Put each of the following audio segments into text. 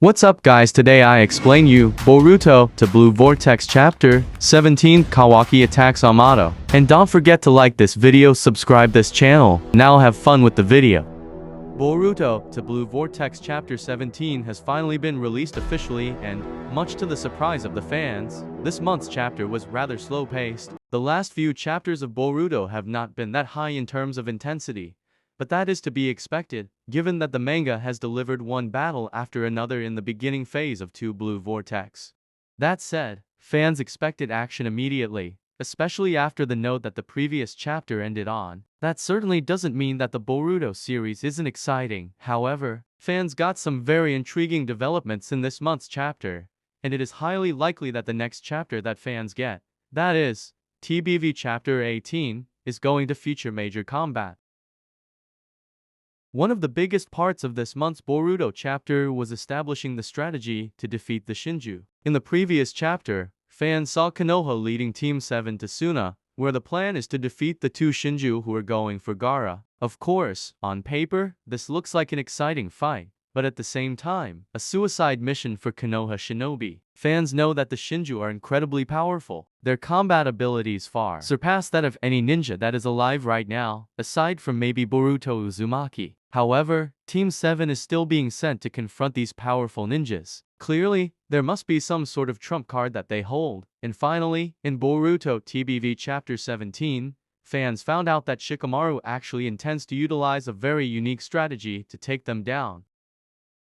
What's up guys, today I explain you Boruto to Blue Vortex chapter 17 Kawaki attacks Amado. And don't forget to like this video, subscribe this channel. Now have fun with the video. Boruto to Blue Vortex chapter 17 has finally been released officially, and much to the surprise of the fans, this month's chapter was rather slow-paced. The last few chapters of Boruto have not been that high in terms of intensity. But that is to be expected, given that the manga has delivered one battle after another in the beginning phase of 2 Blue Vortex. That said, fans expected action immediately, especially after the note that the previous chapter ended on. That certainly doesn't mean that the Boruto series isn't exciting. However, fans got some very intriguing developments in this month's chapter, and it is highly likely that the next chapter that fans get, that is, TBV chapter 18, is going to feature major combat. One of the biggest parts of this month's Boruto chapter was establishing the strategy to defeat the Shinju. In the previous chapter, fans saw Konoha leading Team 7 to Suna, where the plan is to defeat the 2 Shinju who are going for Gaara. Of course, on paper, this looks like an exciting fight, but at the same time, a suicide mission for Konoha Shinobi. Fans know that the Shinju are incredibly powerful. Their combat abilities far surpass that of any ninja that is alive right now, aside from maybe Boruto Uzumaki. However, Team 7 is still being sent to confront these powerful ninjas. Clearly, there must be some sort of trump card that they hold. And finally, in Boruto TBV Chapter 17, fans found out that Shikamaru actually intends to utilize a very unique strategy to take them down.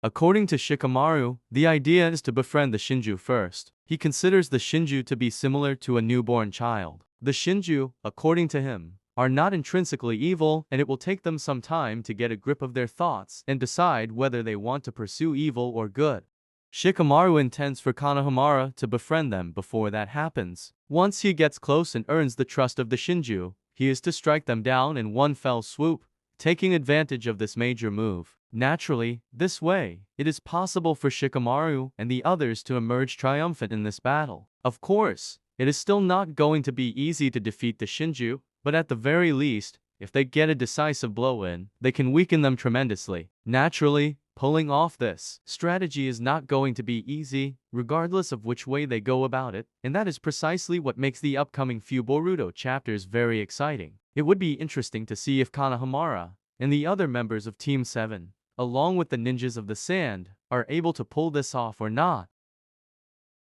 According to Shikamaru, the idea is to befriend the Shinju first. He considers the Shinju to be similar to a newborn child. The Shinju, according to him, are not intrinsically evil, and it will take them some time to get a grip of their thoughts and decide whether they want to pursue evil or good. Shikamaru intends for Konohamaru to befriend them before that happens. Once he gets close and earns the trust of the Shinju, he is to strike them down in one fell swoop, taking advantage of this major move. Naturally, this way, it is possible for Shikamaru and the others to emerge triumphant in this battle. Of course, it is still not going to be easy to defeat the Shinju, but at the very least, if they get a decisive blow in, they can weaken them tremendously. Naturally, pulling off this strategy is not going to be easy, regardless of which way they go about it, and that is precisely what makes the upcoming few Boruto chapters very exciting. It would be interesting to see if Konohamaru and the other members of Team 7, along with the ninjas of the sand, are able to pull this off or not.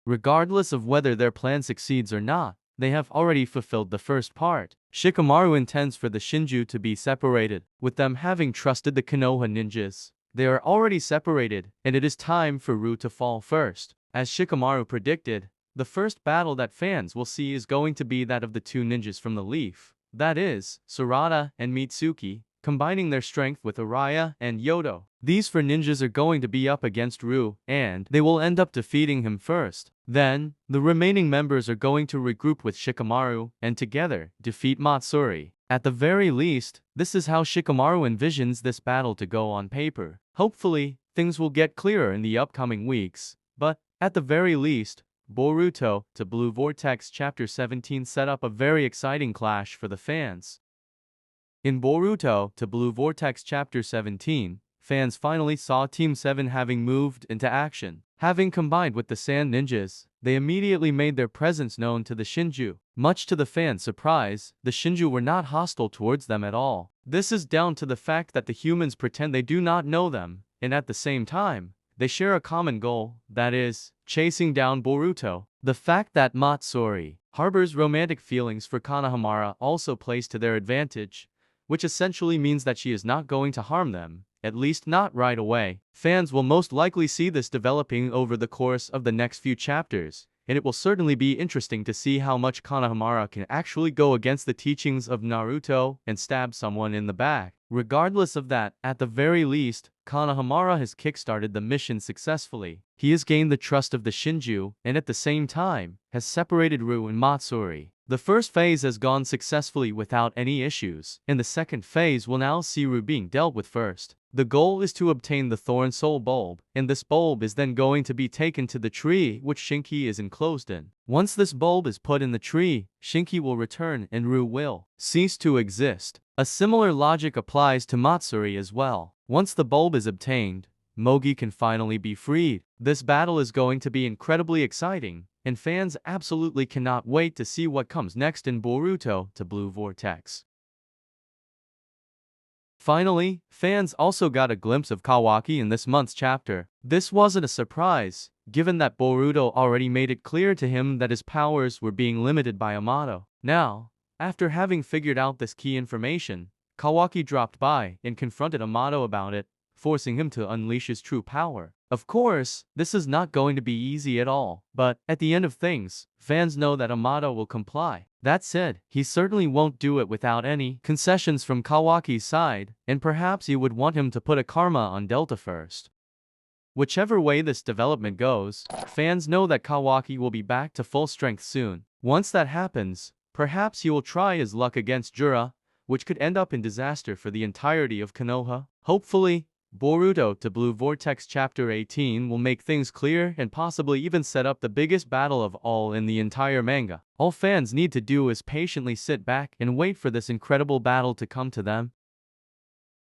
Regardless of whether their plan succeeds or not, they have already fulfilled the first part. Shikamaru intends for the Shinju to be separated, with them having trusted the Konoha ninjas. They are already separated, and it is time for Ru to fall first. As Shikamaru predicted, the first battle that fans will see is going to be that of the 2 ninjas from the Leaf. That is, Sarada and Mitsuki, combining their strength with Araya and Yodo. These 4 ninjas are going to be up against Ru, and they will end up defeating him first. Then, the remaining members are going to regroup with Shikamaru, and together, defeat Matsuri. At the very least, this is how Shikamaru envisions this battle to go on paper. Hopefully, things will get clearer in the upcoming weeks, but, at the very least, Boruto to Blue Vortex Chapter 17 set up a very exciting clash for the fans. In Boruto to Blue Vortex Chapter 17, fans finally saw Team 7 having moved into action. Having combined with the Sand Ninjas, they immediately made their presence known to the Shinju. Much to the fans' surprise, the Shinju were not hostile towards them at all. This is down to the fact that the humans pretend they do not know them, and at the same time, they share a common goal, that is, chasing down Boruto. The fact that Matsuri harbors romantic feelings for Konohamaru also plays to their advantage, which essentially means that she is not going to harm them, at least not right away. Fans will most likely see this developing over the course of the next few chapters, and it will certainly be interesting to see how much Konohamaru can actually go against the teachings of Naruto and stab someone in the back. Regardless of that, at the very least, Konohamaru has kickstarted the mission successfully. He has gained the trust of the Shinju, and at the same time, has separated Ru and Matsuri. The first phase has gone successfully without any issues, and the second phase will now see Ru being dealt with first. The goal is to obtain the Thorn Soul Bulb, and this bulb is then going to be taken to the tree which Shinki is enclosed in. Once this bulb is put in the tree, Shinki will return and Ru will cease to exist. A similar logic applies to Matsuri as well. Once the bulb is obtained, Mogi can finally be freed. This battle is going to be incredibly exciting, and fans absolutely cannot wait to see what comes next in Boruto to Blue Vortex. Finally, fans also got a glimpse of Kawaki in this month's chapter. This wasn't a surprise, given that Boruto already made it clear to him that his powers were being limited by Amado. Now, after having figured out this key information, Kawaki dropped by and confronted Amado about it, forcing him to unleash his true power. Of course, this is not going to be easy at all, but at the end of things, fans know that Amado will comply. That said, he certainly won't do it without any concessions from Kawaki's side, and perhaps he would want him to put a karma on Delta first. Whichever way this development goes, fans know that Kawaki will be back to full strength soon. Once that happens, perhaps he will try his luck against Jura, which could end up in disaster for the entirety of Konoha. Hopefully, Boruto to Blue Vortex Chapter 18 will make things clear and possibly even set up the biggest battle of all in the entire manga. All fans need to do is patiently sit back and wait for this incredible battle to come to them.